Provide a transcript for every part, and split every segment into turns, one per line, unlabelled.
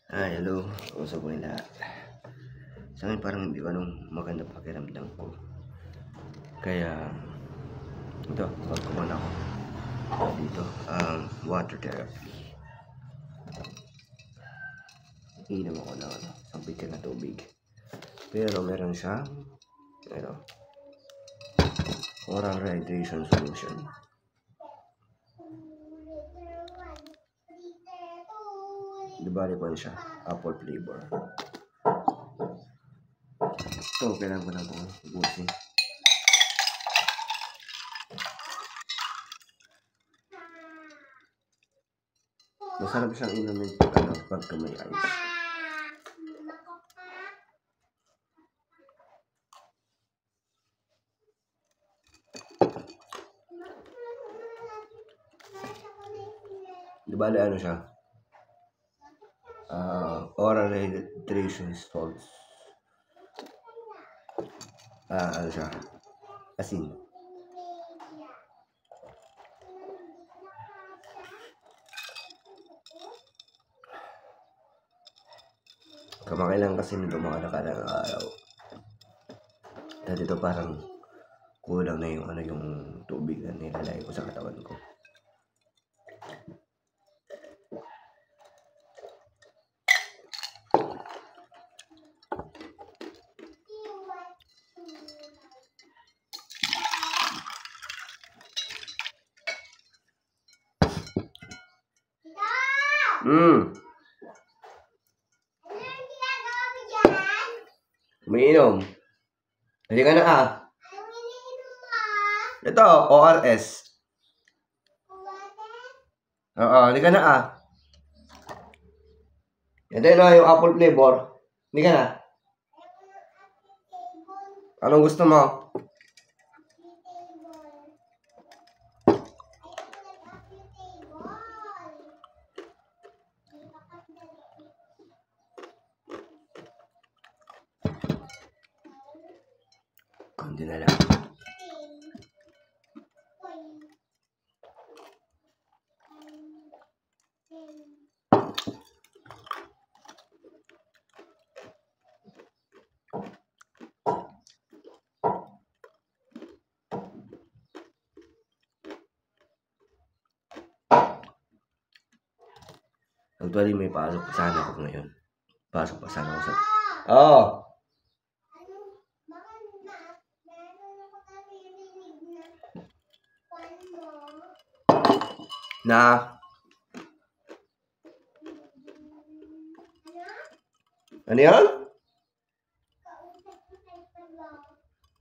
Hello. Kamusta po yung lahat? Sa akin parang hindi ko maganda pakiramdam ko. Kaya, ito, pagkuman ako dito, water therapy. Inom ako ng sampit na tubig. Pero meron siyang, oral rehydration solution. Diba po siya, apple flavor. So, kailangan ko na itong ubusin. Masarap siyang inumin pagka may ice. Diba ano siya? Oral rehydration salts. Ano siya? Asin. Kamakailan kasi nito mga nakarang araw. Dahil ito parang kulang na yung tubig na nilalagay ko sa katawan ko. Umiinom. Hindi ka na Ito, ORS. Oo, hindi ka na Ito yung apple flavor. Hindi ka na. Anong gusto mo? Kundi na lang. Actually, may pasok pa sana ako ngayon. Pasok pa sana ako sa... Ano yan?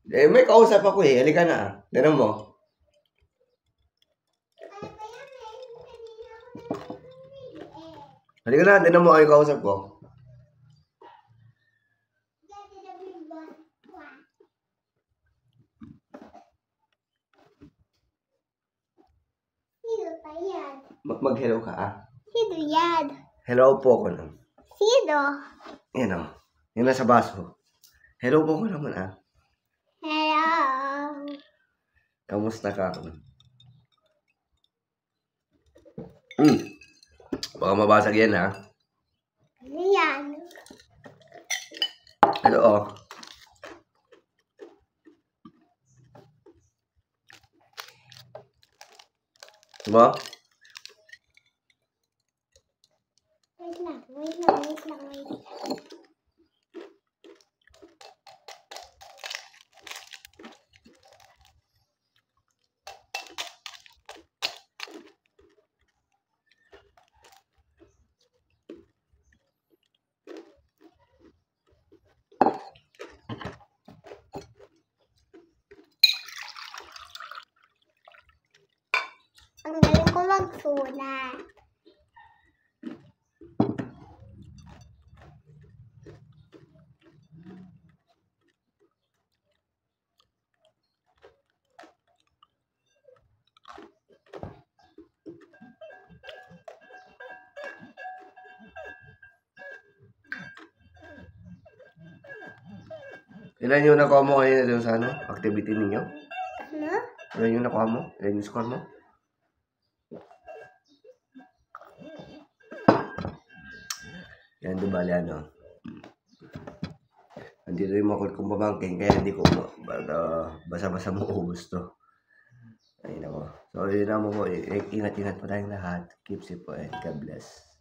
May kausap ako Halika na Tignan mo. Halika na, tignan mo yung kausap ko. Mag-hello ka
Sino yan?
Hello po ko lang.
Sino?
Yan yung nasa baso. Hello po ko naman
Hello.
Kamusta ka? Baka mabasag yan
Ano yan?
Hello Diba?
Wait lang. Ang galing ko magsulat.
Ilan yung nakuha mo kanina doon sa activity ninyo?
Ano?
Ilan yung nakuha mo? Ilan yung score mo? Yan, di bali ano. Nandito yung mga kong pamangkin, kaya hindi ko basa-basa maubos to. Ayun ako. So, yun naman po. Ingat-ingat po tayong lahat. Keep safe po and God bless.